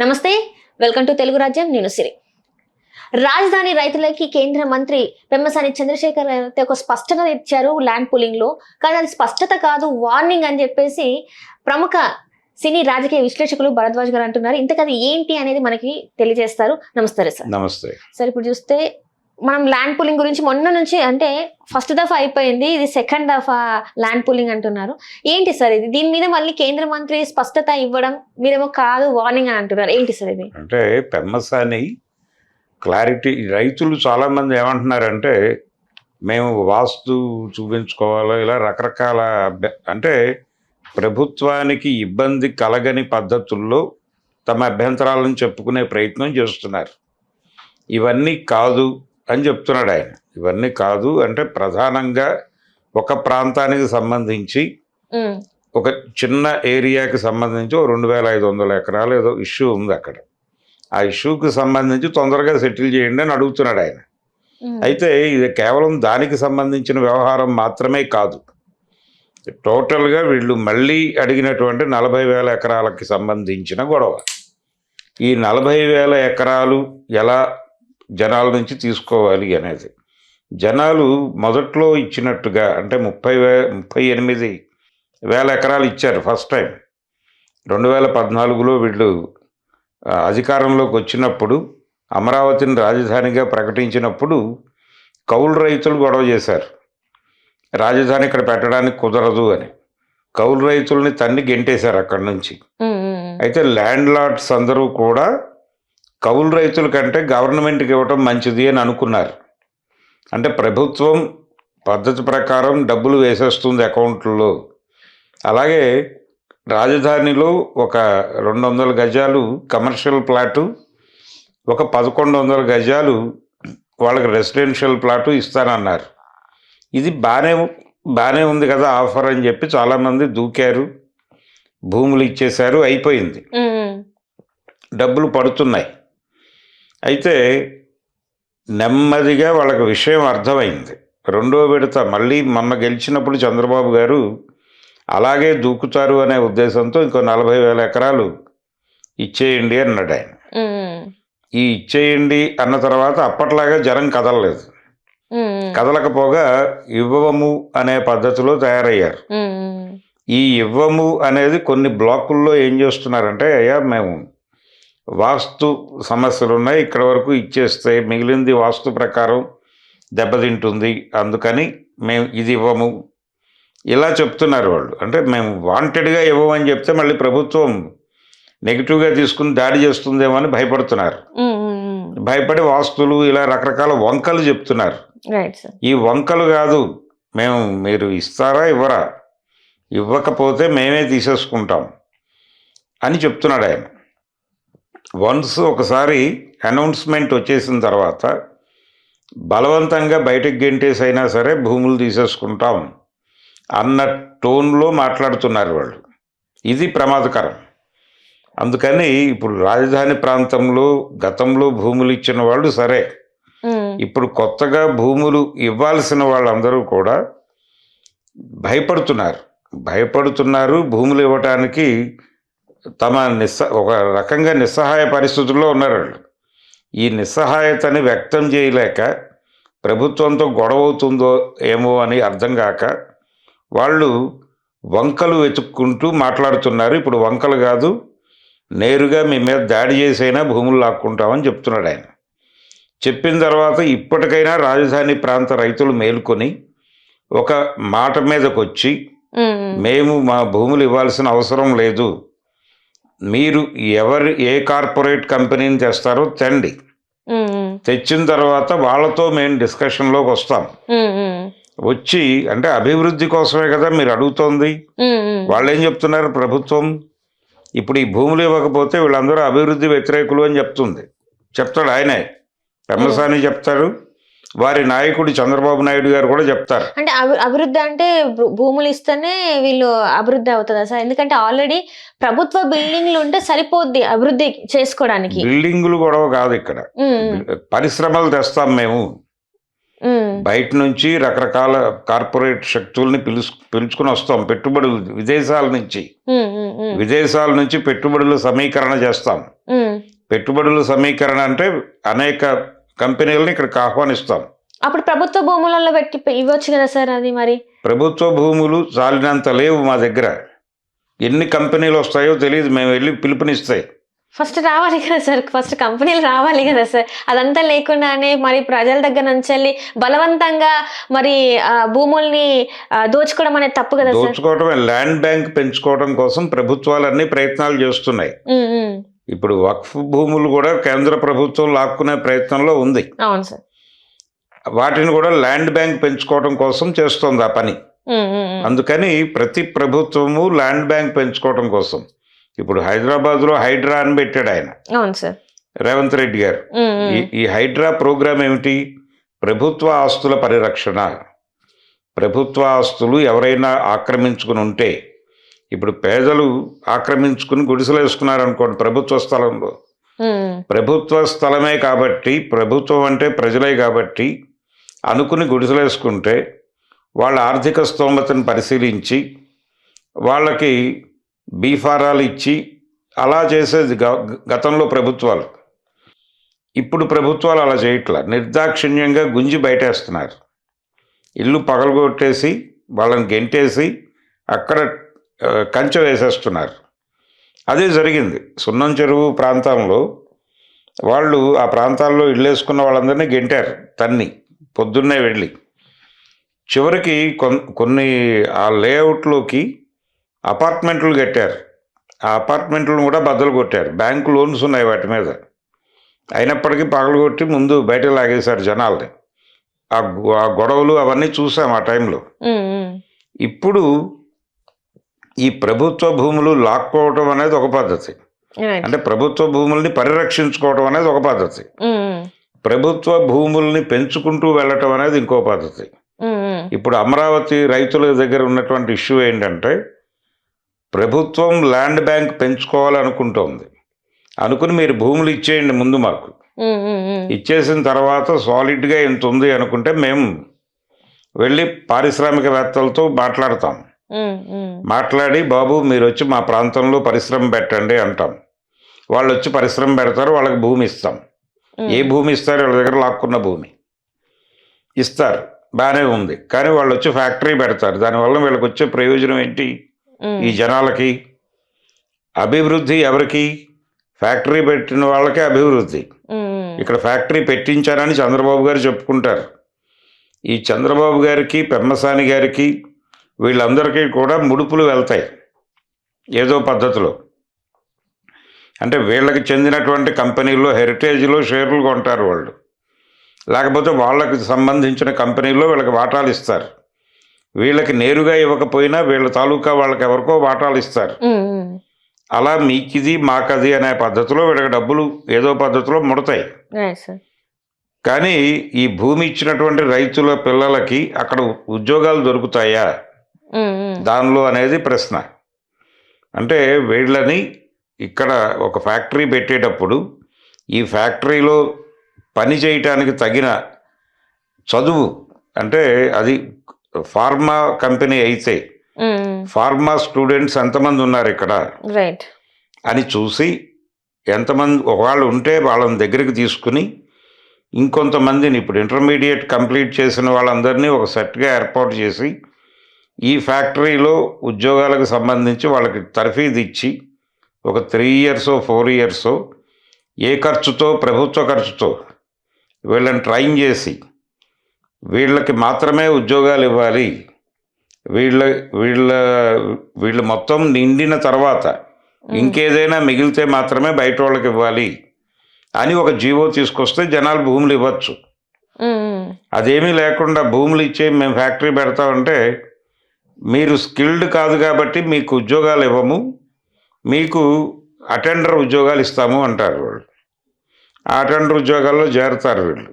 నమస్తే, welcome to Telugu రాజ్యం. నేను సిరి. రాజధాని రైతులకి కేంద్ర మంత్రి పెమ్మసాని చంద్రశేఖర్ అయితే ఒక స్పష్టత ఇచ్చారు ల్యాండ్ పూలింగ్ లో. కానీ అది స్పష్టత కాదు, వార్నింగ్ అని చెప్పేసి ప్రముఖ సినీ రాజకీయ విశ్లేషకులు భరద్వాజ్ గారు అంటున్నారు. ఇంతకది ఏంటి అనేది మనకి తెలియజేస్తారు. నమస్తే సార్. నమస్తే సార్, ఇప్పుడు చూస్తే మనం ల్యాండ్ పూలింగ్ గురించి మొన్న నుంచి అంటే ఫస్ట్ దఫా అయిపోయింది, ఇది సెకండ్ దఫా ల్యాండ్ పూలింగ్ అంటున్నారు. ఏంటి సార్ ఇది? దీని మీద మళ్ళీ కేంద్ర మంత్రి స్పష్టత ఇవ్వడం, మీరేమో కాదు వార్నింగ్ అని అంటున్నారు. ఏంటి సార్ ఇది? అంటే పెమ్మసాని క్లారిటీ, రైతులు చాలామంది ఏమంటున్నారంటే మేము వాస్తు చూపించుకోవాలో ఇలా రకరకాల అంటే ప్రభుత్వానికి ఇబ్బంది కలగని పద్ధతుల్లో తమ అభ్యంతరాలను చెప్పుకునే ప్రయత్నం చేస్తున్నారు. ఇవన్నీ కాదు అని చెప్తున్నాడు ఆయన. ఇవన్నీ కాదు అంటే ప్రధానంగా ఒక ప్రాంతానికి సంబంధించి ఒక చిన్న ఏరియాకి సంబంధించి 2500 ఎకరాలు ఏదో ఇష్యూ ఉంది అక్కడ. ఆ ఇష్యూకి సంబంధించి తొందరగా సెటిల్ చేయండి అని అడుగుతున్నాడు ఆయన. అయితే ఇది కేవలం దానికి సంబంధించిన వ్యవహారం మాత్రమే కాదు, టోటల్గా వీళ్ళు మళ్ళీ అడిగినటువంటి 40,000 ఎకరాలకి సంబంధించిన గొడవ. ఈ 40,000 ఎకరాలు ఎలా జనాల నుంచి తీసుకోవాలి అనేది, జనాలు మొదట్లో ఇచ్చినట్టుగా అంటే 38,000 ఎకరాలు ఇచ్చారు ఫస్ట్ టైం. 2014లో వీళ్ళు అధికారంలోకి వచ్చినప్పుడు అమరావతిని రాజధానిగా ప్రకటించినప్పుడు కౌలు రైతులు గొడవ చేశారు, రాజధాని ఇక్కడ పెట్టడానికి కుదరదు అని. కౌలు రైతుల్ని తన్ని గెంటేశారు అక్కడి నుంచి. అయితే ల్యాండ్ లార్డ్స్ అందరూ కూడా కౌలు రైతుల కంటే గవర్నమెంట్కి ఇవ్వటం మంచిది అని అనుకున్నారు. అంటే ప్రభుత్వం పద్ధతి ప్రకారం డబ్బులు వేసేస్తుంది అకౌంట్లలో. అలాగే రాజధానిలో ఒక 200 గజాలు కమర్షియల్ ప్లాటు, ఒక 1100 గజాలు వాళ్ళకి రెసిడెన్షియల్ ప్లాటు ఇస్తానన్నారు. ఇది బాగానే ఉంది కదా ఆఫర్ అని చెప్పి చాలామంది దూకారు, భూములు ఇచ్చేశారు, అయిపోయింది, డబ్బులు పడుతున్నాయి. అయితే నెమ్మదిగా వాళ్ళకి విషయం అర్థమైంది. రెండో విడత మళ్ళీ మొన్న గెలిచినప్పుడు చంద్రబాబు గారు అలాగే దూకుతారు అనే ఉద్దేశంతో ఇంకో 40,000 ఎకరాలు ఇచ్చేయండి అన్నాడు ఆయన. ఈ ఇచ్చేయండి అన్న తర్వాత అప్పట్లాగా జనం కదలలేదు. కదలకపోగా ఇవ్వము అనే పద్ధతిలో తయారయ్యారు. ఈ ఇవ్వము అనేది కొన్ని బ్లాకుల్లో ఏం చేస్తున్నారంటే, అయ్యా మేము వాస్తు సమస్యలు ఉన్నాయి, ఇక్కడ వరకు ఇచ్చేస్తే మిగిలింది వాస్తు ప్రకారం దెబ్బతింటుంది, అందుకని మేము ఇది ఇవ్వము, ఇలా చెప్తున్నారు వాళ్ళు. అంటే మేము వాంటెడ్గా ఇవ్వమని చెప్తే మళ్ళీ ప్రభుత్వం నెగిటివ్గా తీసుకుని దాడి చేస్తుందేమో అని భయపడుతున్నారు. భయపడి వాస్తులు ఇలా రకరకాల వంకలు చెప్తున్నారు. ఈ వంకలు కాదు, మీరు ఇస్తారా ఇవ్వరా, ఇవ్వకపోతే మేమే తీసేసుకుంటాం అని చెప్తున్నాడు ఆయన. వన్స్ ఒకసారి అనౌన్స్మెంట్ వచ్చేసిన తర్వాత బలవంతంగా బయటకు గెంటేసి అయినా సరే భూములు తీసేసుకుంటాం అన్న టోన్లో మాట్లాడుతున్నారు వాళ్ళు. ఇది ప్రమాదకరం. అందుకని ఇప్పుడు రాజధాని ప్రాంతంలో గతంలో భూములు ఇచ్చిన వాళ్ళు సరే, ఇప్పుడు కొత్తగా భూములు ఇవ్వాల్సిన వాళ్ళందరూ కూడా భయపడుతున్నారు. భూములు ఇవ్వటానికి ఒక రకంగా నిస్సహాయ పరిస్థితుల్లో ఉన్నారు వాళ్ళు. ఈ నిస్సహాయతని వ్యక్తం చేయలేక ప్రభుత్వంతో గొడవ అవుతుందో ఏమో అని అర్థం కాక వాళ్ళు వంకలు వెతుక్కుంటూ మాట్లాడుతున్నారు. ఇప్పుడు వంకలు కాదు, నేరుగా మీ మీద దాడి చేసైనా భూములు లాక్కుంటామని చెప్తున్నాడు ఆయన. చెప్పిన తర్వాత ఇప్పటికైనా రాజధాని ప్రాంత రైతులు మేలుకొని ఒక మాట మీదకి వచ్చి, మేము మా భూములు ఇవ్వాల్సిన అవసరం లేదు, మీరు ఏ కార్పొరేట్ కంపెనీని తెస్తారో తెండి, తెచ్చిన తర్వాత వాళ్ళతో మేము డిస్కషన్లోకి వస్తాం. వచ్చి అంటే అభివృద్ధి కోసమే కదా మీరు అడుగుతోంది. వాళ్ళు ఏం చెప్తున్నారు, ప్రభుత్వం ఇప్పుడు ఈ భూములు ఇవ్వకపోతే వీళ్ళందరూ అభివృద్ధి వ్యతిరేకులు అని చెప్తాడు ఆయనే. పెమ్మసాని చెప్తారు, వారి నాయకుడు చంద్రబాబు నాయుడు గారు కూడా చెప్తారు. అంటే అభివృద్ధి అంటే భూములు ఇస్తేనే వీళ్ళు అభివృద్ధి అవుతుందా సార్? ఎందుకంటే ఆల్రెడీ ప్రభుత్వ బిల్డింగ్లు ఉంటే సరిపోద్ది అభివృద్ధి చేసుకోవడానికి. బిల్డింగులు గొడవ కాదు ఇక్కడ, పరిశ్రమలు తెస్తాం మేము. బయట నుంచి రకరకాల కార్పొరేట్ శక్తుల్ని పిలుచుకుని వస్తాం, పెట్టుబడులు విదేశాల నుంచి పెట్టుబడుల సమీకరణ చేస్తాం. పెట్టుబడుల సమీకరణ అంటే అనేక కంపెనీలను ఇక్కడికి ఆహ్వానిస్తాం. అప్పుడు ప్రభుత్వ భూములలో పెట్టి ఇవ్వచ్చు కదా సార్ అది మరి. ప్రభుత్వ భూములు చాలినంత లేవు మా దగ్గర. ఎన్ని కంపెనీలు వస్తాయో తెలియదు, మేము వెళ్ళి పిలుపునిస్తాయి. ఫస్ట్ రావాలి కదా సార్, ఫస్ట్ కంపెనీలు రావాలి కదా సార్. అదంతా లేకుండానే మరి ప్రజల దగ్గర నుంచి వెళ్ళి బలవంతంగా మరి భూముల్ని దోచుకోవడం అనేది తప్పు కదా సార్. దోచుకోవటం, ల్యాండ్ బ్యాంక్ పెంచుకోవడం కోసం ప్రభుత్వాలు అన్ని ప్రయత్నాలు చేస్తున్నాయి. ఇప్పుడు వక్ఫ్ భూములు కూడా కేంద్ర ప్రభుత్వం లాక్కునే ప్రయత్నంలో ఉంది. అవును సార్. వాటిని కూడా ల్యాండ్ బ్యాంక్ పెంచుకోవడం కోసం చేస్తోంది ఆ పని. అందుకని ప్రతి ప్రభుత్వము ల్యాండ్ బ్యాంక్ పెంచుకోవడం కోసం ఇప్పుడు హైదరాబాద్లో హైడ్రా అని పెట్టాడు ఆయన. అవును సార్. రేవంత్ రెడ్డి గారు. ఈ హైడ్రా ప్రోగ్రాం ఏమిటి? ప్రభుత్వ ఆస్తుల పరిరక్షణ. ప్రభుత్వ ఆస్తులు ఎవరైనా ఆక్రమించుకుని ఉంటే, ఇప్పుడు పేదలు ఆక్రమించుకుని గుడిసెలు వేసుకున్నారనుకోండి ప్రభుత్వ స్థలంలో, ప్రభుత్వ స్థలమే కాబట్టి, ప్రభుత్వం అంటే ప్రజలే కాబట్టి అనుకుని గుడిసెలు వేసుకుంటే వాళ్ళ ఆర్థిక స్తోమతను పరిశీలించి వాళ్ళకి బీఫారాలు ఇచ్చి అలా చేసేది గతంలో ప్రభుత్వాలు. ఇప్పుడు ప్రభుత్వాలు అలా చేయట్లా, నిర్దాక్షిణ్యంగా గుంజి బయటేస్తున్నారు. ఇల్లు పగలగొట్టేసి వాళ్ళని గెంటేసి అక్కడ కంచె వేసేస్తున్నారు. అదే జరిగింది సున్నం చెరువు ప్రాంతంలో. వాళ్ళు ఆ ప్రాంతాల్లో ఇల్లు వేసుకున్న వాళ్ళందరినీ గెంటారు తన్ని, పొద్దున్నే వెళ్ళి. చివరికి కొన్ని ఆ లేఅవుట్లోకి అపార్ట్మెంట్లు కట్టారు. ఆ అపార్ట్మెంట్లను కూడా బద్దలు కొట్టారు. బ్యాంకు లోన్స్ ఉన్నాయి వాటి మీద. అయినప్పటికీ పగలగొట్టి ముందు బయట లాగేశారు జనాల్ని. ఆ గొడవలు అవన్నీ చూసాం ఆ టైంలో. ఇప్పుడు ఈ ప్రభుత్వ భూములు లాక్కోవటం అనేది ఒక పద్ధతి, అంటే ప్రభుత్వ భూముల్ని పరిరక్షించుకోవటం అనేది ఒక పద్ధతి, ప్రభుత్వ భూముల్ని పెంచుకుంటూ వెళ్ళటం అనేది ఇంకో పద్ధతి. ఇప్పుడు అమరావతి రైతుల దగ్గర ఉన్నటువంటి ఇష్యూ ఏంటంటే, ప్రభుత్వం ల్యాండ్ బ్యాంక్ పెంచుకోవాలనుకుంటోంది. అనుకుని మీరు భూములు ఇచ్చేయండి ముందు మాకు, ఇచ్చేసిన తర్వాత సాలిడ్గా ఎంత ఉంది అనుకుంటే మేము వెళ్ళి పారిశ్రామికవేత్తలతో మాట్లాడతాం. మాట్లాడి బాబు మీరు వచ్చి మా ప్రాంతంలో పరిశ్రమ పెట్టండి అంటాం. వాళ్ళు వచ్చి పరిశ్రమ పెడతారు, వాళ్ళకి భూమి ఇస్తాం. ఏ భూమి ఇస్తారు? వాళ్ళ దగ్గర లాక్కున్న భూమి ఇస్తారు, బాగానే ఉంది. కానీ వాళ్ళు వచ్చి ఫ్యాక్టరీ పెడతారు. దానివల్ల వీళ్ళకి వచ్చే ప్రయోజనం ఏంటి? ఈ జనాలకి అభివృద్ధి ఎవరికి? ఫ్యాక్టరీ పెట్టిన వాళ్ళకే అభివృద్ధి. ఇక్కడ ఫ్యాక్టరీ పెట్టించారని చంద్రబాబు గారు చెప్పుకుంటారు. ఈ చంద్రబాబు గారికి, పెమ్మసాని గారికి, వీళ్ళందరికీ కూడా ముడుపులు వెళ్తాయి ఏదో పద్ధతిలో. అంటే వీళ్ళకి చెందినటువంటి కంపెనీల్లో హెరిటేజ్లో షేర్లు కొంటారు వాళ్ళు, లేకపోతే వాళ్ళకి సంబంధించిన కంపెనీల్లో వీళ్ళకి వాటాలు ఇస్తారు. వీళ్ళకి నేరుగా ఇవ్వకపోయినా వీళ్ళ తాలూకా వాళ్ళకి ఎవరికో వాటాలు ఇస్తారు. అలా మీకిది మాకది అనే పద్ధతిలో వీళ్ళకి డబ్బులు ఏదో పద్ధతిలో ముడతాయి. కానీ ఈ భూమి ఇచ్చినటువంటి రైతుల పిల్లలకి అక్కడ ఉద్యోగాలు దొరుకుతాయా దానిలో అనేది ప్రశ్న. అంటే వీళ్ళని ఇక్కడ ఒక ఫ్యాక్టరీ పెట్టేటప్పుడు ఈ ఫ్యాక్టరీలో పని చేయటానికి తగిన చదువు, అంటే అది ఫార్మా కంపెనీ అయితే ఫార్మా స్టూడెంట్స్ ఎంతమంది ఉన్నారు ఇక్కడ అని చూసి, ఎంతమంది ఒకవేళ ఉంటే వాళ్ళని దగ్గరికి తీసుకుని ఇంకొంతమందిని, ఇప్పుడు ఇంటర్మీడియట్ కంప్లీట్ చేసిన వాళ్ళందరినీ ఒక సెట్గా ఏర్పాటు చేసి ఈ ఫ్యాక్టరీలో ఉద్యోగాలకు సంబంధించి వాళ్ళకి తర్ఫీదు ఇచ్చి ఒక 3 years 4 years ఏ ఖర్చుతో, ప్రభుత్వ ఖర్చుతో వీళ్ళని ట్రైన్ చేసి వీళ్ళకి మాత్రమే ఉద్యోగాలు ఇవ్వాలి, వీళ్ళు మొత్తం నిండిన తర్వాత ఇంకేదైనా మిగిలితే మాత్రమే బయట వాళ్ళకి ఇవ్వాలి అని ఒక జీవో తీసుకొస్తే జనాలు భూములు ఇవ్వచ్చు. అదేమీ లేకుండా భూములు ఇచ్చే మేము ఫ్యాక్టరీ పెడతామంటే మీరు స్కిల్డ్ కాదు కాబట్టి మీకు ఉద్యోగాలు ఇవ్వము, మీకు అటెండర్ ఉద్యోగాలు ఇస్తాము అంటారు వాళ్ళు. ఆ అటెండర్ ఉద్యోగాల్లో చేరతారు వీళ్ళు.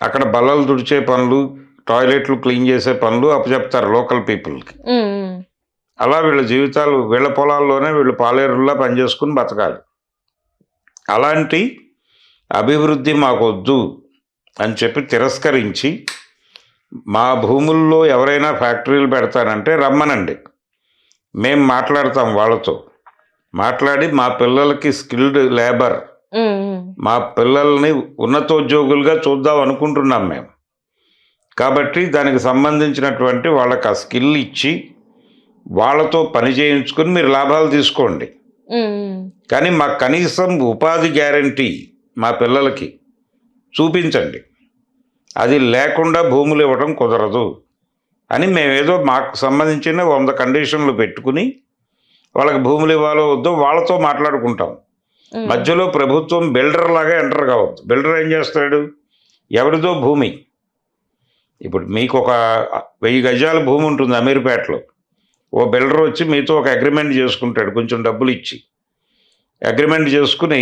అక్కడ బల్లలు తుడిచే పనులు, టాయిలెట్లు క్లీన్ చేసే పనులు అప్పచెప్తారు లోకల్ పీపుల్కి. అలా వీళ్ళ జీవితాలు, వీళ్ళ పొలాల్లోనే వీళ్ళు పాలేరుల్లా పనిచేసుకుని బతకాలి. అలాంటి అభివృద్ధి మాకొద్దు అని చెప్పి తిరస్కరించి, మా భూముల్లో ఎవరైనా ఫ్యాక్టరీలు పెడతానంటే రమ్మనండి, మేము మాట్లాడతాం వాళ్ళతో. మాట్లాడి మా పిల్లలకి స్కిల్డ్ లేబర్ మా పిల్లల్ని ఉన్నతోద్యోగులుగా చూద్దాం అనుకుంటున్నాం మేము. కాబట్టి దానికి సంబంధించినటువంటి వాళ్ళకి ఆ స్కిల్ ఇచ్చి వాళ్ళతో పని చేయించుకుని మీరు లాభాలు తీసుకోండి. కానీ మాకు కనీసం ఉపాధి గ్యారంటీ మా పిల్లలకి చూపించండి. అది లేకుండా భూములు ఇవ్వడం కుదరదు అని మేమేదో మాకు సంబంధించిన 100 కండిషన్లు పెట్టుకుని వాళ్ళకి భూములు ఇవ్వాలో వద్దో వాళ్ళతో మాట్లాడుకుంటాం. మధ్యలో ప్రభుత్వం బిల్డర్ లాగా ఎంటర్ కావద్దు. బిల్డర్ ఏం చేస్తాడు? ఎవరిదో భూమి, ఇప్పుడు మీకు ఒక 1000 గజాల భూమి ఉంటుంది అమీర్పేటలో, ఓ బిల్డర్ వచ్చి మీతో ఒక అగ్రిమెంట్ చేసుకుంటాడు, కొంచెం డబ్బులు ఇచ్చి అగ్రిమెంట్ చేసుకుని,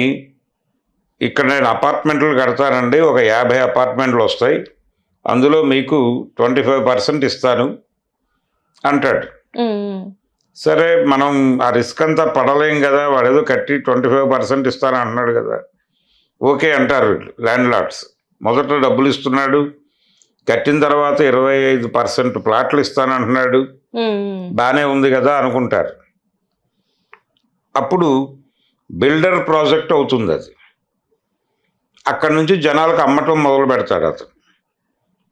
ఇక్కడ నేను అపార్ట్మెంట్లు కడతానండి, ఒక 50 అపార్ట్మెంట్లు వస్తాయి, అందులో మీకు 25% ఇస్తాను అంటాడు. సరే, మనం ఆ రిస్క్ అంతా పడలేం కదా, వాడేదో కట్టి 25% ఇస్తాను అంటున్నాడు కదా, ఓకే అంటారు ల్యాండ్ లార్డ్స్. మొదట డబ్బులు ఇస్తున్నాడు, కట్టిన తర్వాత 25% ప్లాట్లు ఇస్తానంటున్నాడు, బాగానే ఉంది కదా అనుకుంటారు. అప్పుడు బిల్డర్ ప్రాజెక్ట్ అవుతుంది అది. అక్కడి నుంచి జనాలకు అమ్మటం మొదలు పెడతాడు అతను.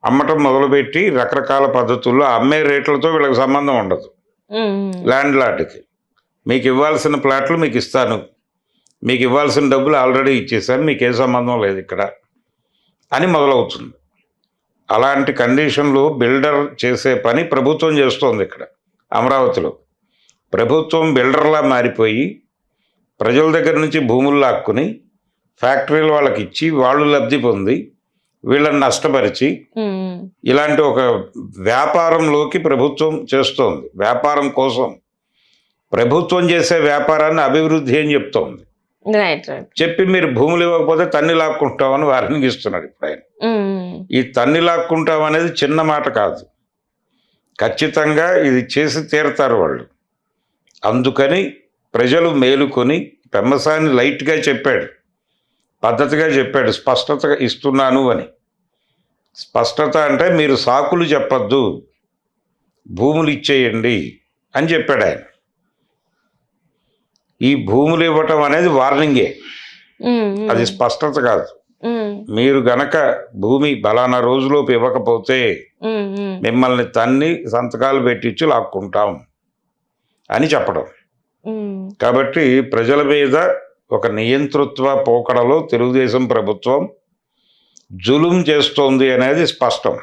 అమ్మటం మొదలుపెట్టి రకరకాల పద్ధతుల్లో అమ్మే రేట్లతో వీళ్ళకి సంబంధం ఉండదు. ల్యాండ్ లార్డ్కి మీకు ఇవ్వాల్సిన ప్లాట్లు మీకు ఇస్తాను, మీకు ఇవ్వాల్సిన డబ్బులు ఆల్రెడీ ఇచ్చేసాను, మీకు ఏ సంబంధం లేదు ఇక్కడ అని మొదలవుతుంది. అలాంటి కండిషన్లో బిల్డర్ చేసే పని ప్రభుత్వం చేస్తోంది. ఇక్కడ అమరావతిలో ప్రభుత్వం బిల్డర్లా మారిపోయి ప్రజల దగ్గర నుంచి భూములు లాక్కుని ఫ్యాక్టరీలు వాళ్ళకి ఇచ్చి వాళ్ళు లబ్ధి పొంది వీళ్ళని నష్టపరిచి ఇలాంటి ఒక వ్యాపారంలోకి ప్రభుత్వం చేస్తోంది. వ్యాపారం కోసం ప్రభుత్వం చేసే వ్యాపారాన్ని అభివృద్ధి అని చెప్తోంది. చెప్పి మీరు భూములు ఇవ్వకపోతే తన్ని లాక్కుంటామని వార్నింగ్ ఇస్తున్నాడు ఇప్పుడు ఆయన. ఈ తన్ని లాక్కుంటాం అనేది చిన్న మాట కాదు, ఖచ్చితంగా ఇది చేసి తీరతారు వాళ్ళు. అందుకని ప్రజలు మేలుకొని పెమ్మసాని లైట్గా చెప్పాడు, పద్ధతిగా చెప్పాడు, స్పష్టతగా ఇస్తున్నాను అని. స్పష్టత అంటే మీరు సాకులు చెప్పద్దు, భూములు ఇచ్చేయండి అని చెప్పాడు ఆయన. ఈ భూములు ఇవ్వటం అనేది వార్నింగే, అది స్పష్టత కాదు. మీరు గనక భూమి బలానా రోజులోపు ఇవ్వకపోతే మిమ్మల్ని తన్ని సంతకాలు పెట్టించి లాక్కుంటాం అని చెప్పడం. కాబట్టి ప్రజల మీద ఒక నియంతృత్వ పోకడలో తెలుగుదేశం ప్రభుత్వం జులుం చేస్తోంది అనేది స్పష్టం.